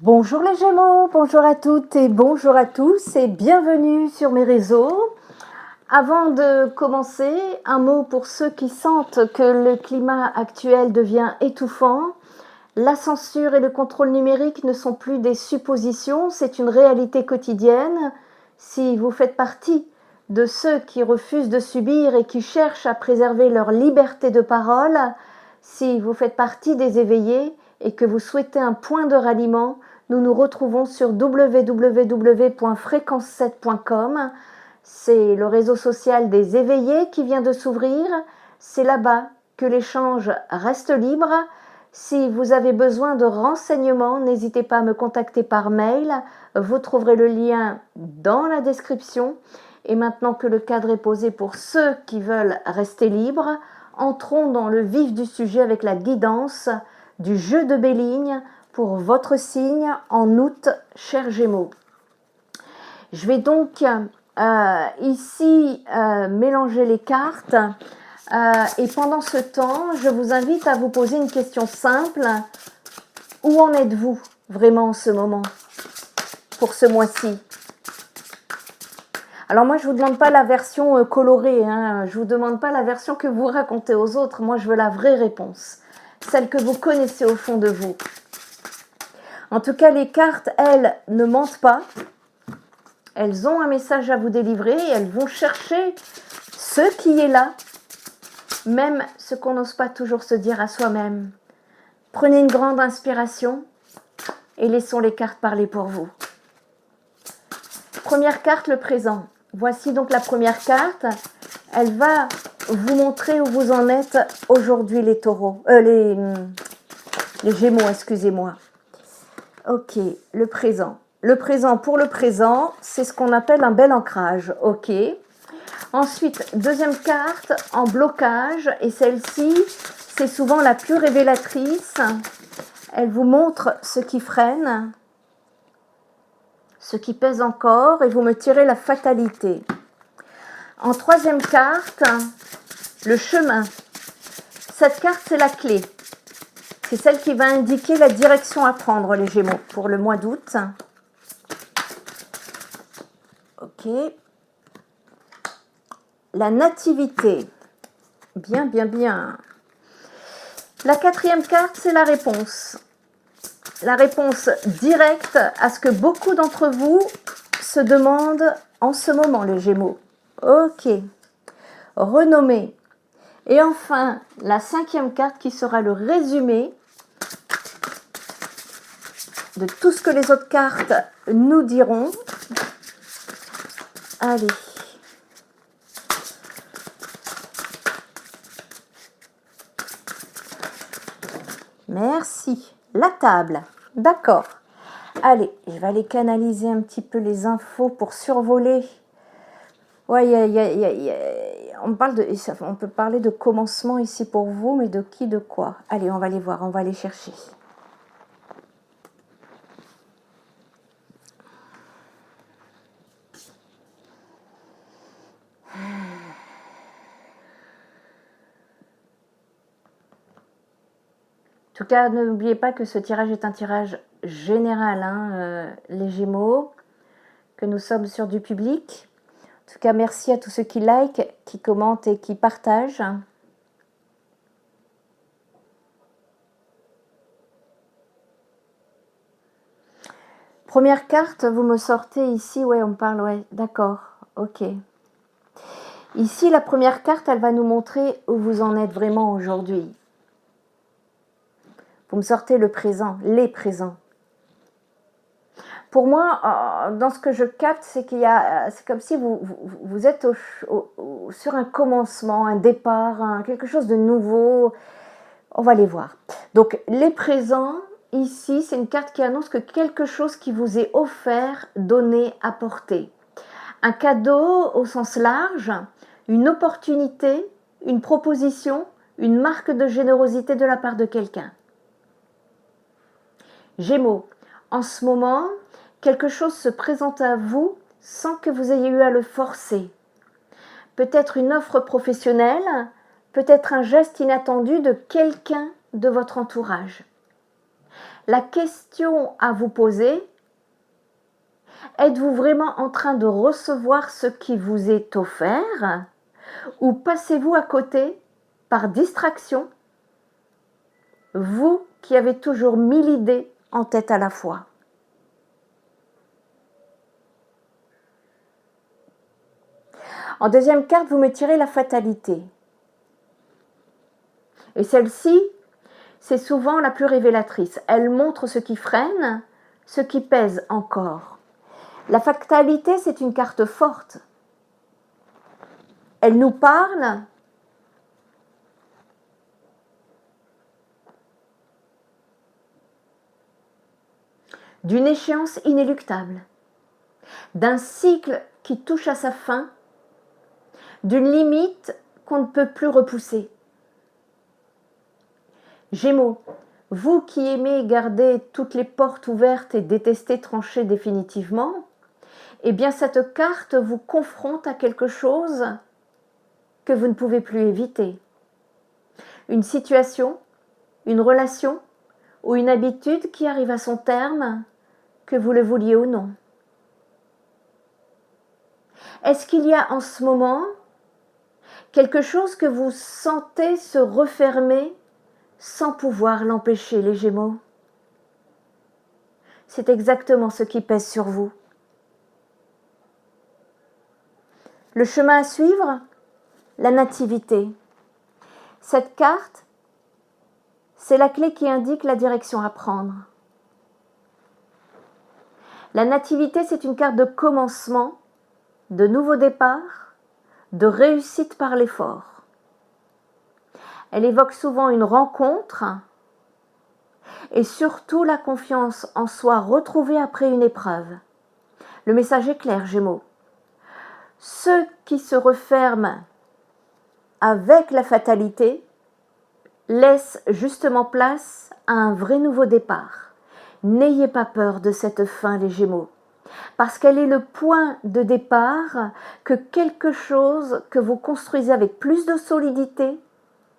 Bonjour les Gémeaux, bonjour à toutes et bonjour à tous et bienvenue sur mes réseaux. Avant de commencer, un mot pour ceux qui sentent que le climat actuel devient étouffant. La censure et le contrôle numérique ne sont plus des suppositions, c'est une réalité quotidienne. Si vous faites partie de ceux qui refusent de subir et qui cherchent à préserver leur liberté de parole, si vous faites partie des éveillés et que vous souhaitez un point de ralliement, nous nous retrouvons sur www.fréquence7.com. C'est le réseau social des éveillés qui vient de s'ouvrir. C'est là-bas que l'échange reste libre. Si vous avez besoin de renseignements, n'hésitez pas à me contacter par mail. Vous trouverez le lien dans la description. Et maintenant que le cadre est posé pour ceux qui veulent rester libres, entrons dans le vif du sujet avec la guidance du jeu de Béligne pour votre signe en août, chers Gémeaux. Je vais donc ici mélanger les cartes et pendant ce temps, je vous invite à vous poser une question simple. Où en êtes-vous vraiment en ce moment pour ce mois-ci? Alors moi, je ne vous demande pas la version colorée, hein. Je ne vous demande pas la version que vous racontez aux autres. Moi, je veux la vraie réponse, celle que vous connaissez au fond de vous. En tout cas, les cartes, elles, ne mentent pas. Elles ont un message à vous délivrer et elles vont chercher ce qui est là, même ce qu'on n'ose pas toujours se dire à soi-même. Prenez une grande inspiration et laissons les cartes parler pour vous. Première carte, le présent. Voici donc la première carte. Elle va vous montrer où vous en êtes aujourd'hui, les taureaux. Les Gémeaux, excusez-moi. Ok, le présent. Le présent, pour le présent, c'est ce qu'on appelle un bel ancrage. Ok. Ensuite, deuxième carte en blocage. Et celle-ci, c'est souvent la plus révélatrice. Elle vous montre ce qui freine, ce qui pèse encore, et vous me tirez la fatalité. En troisième carte, le chemin. Cette carte, c'est la clé. C'est celle qui va indiquer la direction à prendre, les Gémeaux, pour le mois d'août. Ok. La nativité. Bien, bien, bien. La quatrième carte, c'est la réponse. La réponse directe à ce que beaucoup d'entre vous se demandent en ce moment, les Gémeaux. Ok. Renommée. Et enfin, la cinquième carte qui sera le résumé de tout ce que les autres cartes nous diront. Allez. Merci. La table. D'accord. Allez, je vais aller canaliser un petit peu les infos pour survoler. Ouais, on peut parler de commencement ici pour vous, mais de qui, de quoi? Allez, on va les voir, on va les chercher. En tout cas, n'oubliez pas que ce tirage est un tirage général, hein, les Gémeaux, que nous sommes sur du public. En tout cas, merci à tous ceux qui like, qui commentent et qui partagent. Première carte, vous me sortez ici, ouais, on parle, ouais, d'accord, ok. Ici, la première carte, elle va nous montrer où vous en êtes vraiment aujourd'hui. Vous me sortez le présent, les présents. Pour moi, dans ce que je capte, c'est qu'il y a, c'est comme si vous êtes sur un commencement, un départ, quelque chose de nouveau. On va les voir. Donc, les présents, ici, c'est une carte qui annonce que quelque chose qui vous est offert, donné, apporté. Un cadeau au sens large, une opportunité, une proposition, une marque de générosité de la part de quelqu'un. Gémeaux, en ce moment, quelque chose se présente à vous sans que vous ayez eu à le forcer. Peut-être une offre professionnelle, peut-être un geste inattendu de quelqu'un de votre entourage. La question à vous poser, êtes-vous vraiment en train de recevoir ce qui vous est offert ou passez-vous à côté par distraction, vous qui avez toujours 1000 idées en tête à la fois? En deuxième carte, vous me tirez la fatalité. Et celle-ci, c'est souvent la plus révélatrice. Elle montre ce qui freine, ce qui pèse encore. La fatalité, c'est une carte forte. Elle nous parle d'une échéance inéluctable, d'un cycle qui touche à sa fin, d'une limite qu'on ne peut plus repousser. Gémeaux, vous qui aimez garder toutes les portes ouvertes et détestez trancher définitivement, eh bien cette carte vous confronte à quelque chose que vous ne pouvez plus éviter. Une situation, une relation ou une habitude qui arrive à son terme, que vous le vouliez ou non. Est-ce qu'il y a en ce moment quelque chose que vous sentez se refermer sans pouvoir l'empêcher, les Gémeaux? C'est exactement ce qui pèse sur vous. Le chemin à suivre, la nativité. Cette carte, c'est la clé qui indique la direction à prendre. La nativité, c'est une carte de commencement, de nouveau départ, de réussite par l'effort. Elle évoque souvent une rencontre et surtout la confiance en soi retrouvée après une épreuve. Le message est clair, Gémeaux. Ceux qui se referment avec la fatalité laissent justement place à un vrai nouveau départ. N'ayez pas peur de cette fin, les Gémeaux, parce qu'elle est le point de départ que quelque chose que vous construisez avec plus de solidité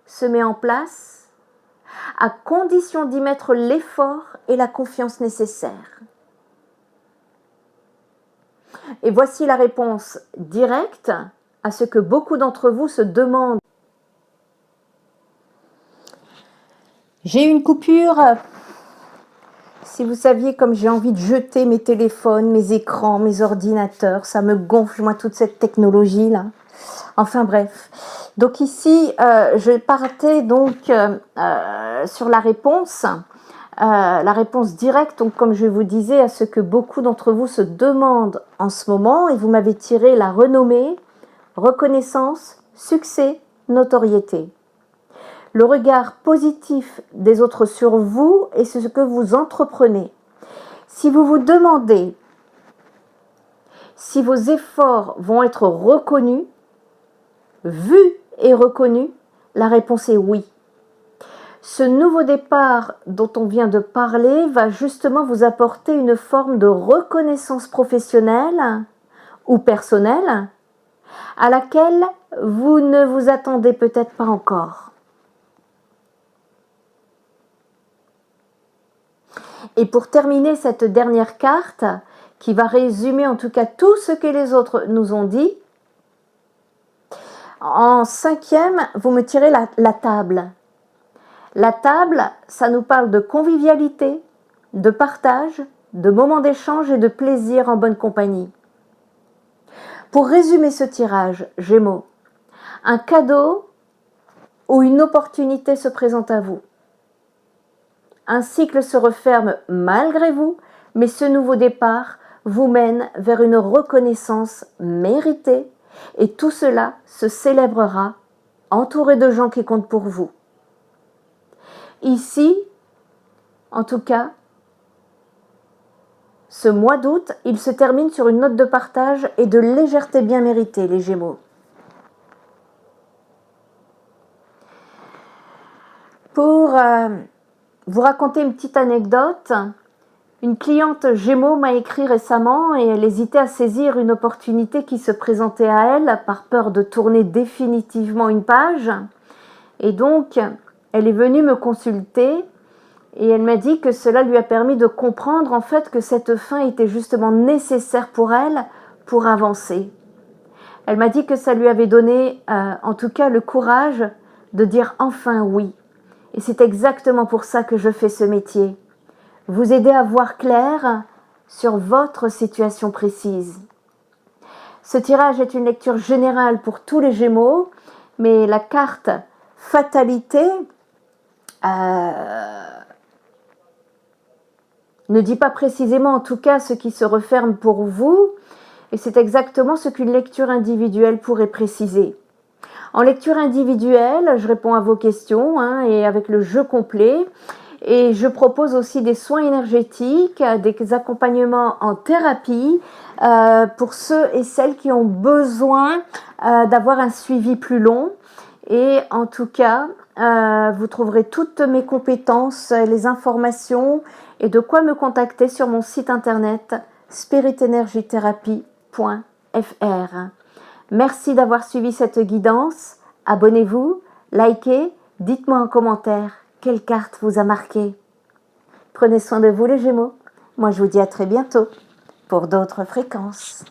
se met en place, à condition d'y mettre l'effort et la confiance nécessaires. Et voici la réponse directe à ce que beaucoup d'entre vous se demandent. J'ai une coupure. Si vous saviez comme j'ai envie de jeter mes téléphones, mes écrans, mes ordinateurs, ça me gonfle, moi, toute cette technologie-là. Enfin bref. Donc ici, je partais donc sur la réponse directe, donc comme je vous disais, à ce que beaucoup d'entre vous se demandent en ce moment, et vous m'avez tiré la renommée, reconnaissance, succès, notoriété. Le regard positif des autres sur vous et ce que vous entreprenez. Si vous vous demandez si vos efforts vont être reconnus, vus et reconnus, la réponse est oui. Ce nouveau départ dont on vient de parler va justement vous apporter une forme de reconnaissance professionnelle ou personnelle à laquelle vous ne vous attendez peut-être pas encore. Et pour terminer cette dernière carte, qui va résumer en tout cas tout ce que les autres nous ont dit, en cinquième, vous me tirez la table. La table, ça nous parle de convivialité, de partage, de moments d'échange et de plaisir en bonne compagnie. Pour résumer ce tirage, Gémeaux, un cadeau ou une opportunité se présente à vous. Un cycle se referme malgré vous, mais ce nouveau départ vous mène vers une reconnaissance méritée et tout cela se célébrera entouré de gens qui comptent pour vous. Ici, en tout cas, ce mois d'août, il se termine sur une note de partage et de légèreté bien méritée, les Gémeaux. Pour vous raconter une petite anecdote, une cliente Gémeaux m'a écrit récemment et elle hésitait à saisir une opportunité qui se présentait à elle par peur de tourner définitivement une page. Et donc, elle est venue me consulter Et elle m'a dit que cela lui a permis de comprendre en fait que cette fin était justement nécessaire pour elle pour avancer. Elle m'a dit que ça lui avait donné en tout cas le courage de dire enfin oui. Et c'est exactement pour ça que je fais ce métier. Vous aider à voir clair sur votre situation précise. Ce tirage est une lecture générale pour tous les Gémeaux, mais la carte fatalité ne dit pas précisément en tout cas ce qui se referme pour vous, et c'est exactement ce qu'une lecture individuelle pourrait préciser. En lecture individuelle, je réponds à vos questions et avec le jeu complet. Et je propose aussi des soins énergétiques, des accompagnements en thérapie pour ceux et celles qui ont besoin d'avoir un suivi plus long. Et en tout cas, vous trouverez toutes mes compétences, les informations et de quoi me contacter sur mon site internet spiritenergytherapy.fr. Merci d'avoir suivi cette guidance. Abonnez-vous, likez, dites-moi en commentaire quelle carte vous a marqué. Prenez soin de vous les Gémeaux. Moi je vous dis à très bientôt pour d'autres fréquences.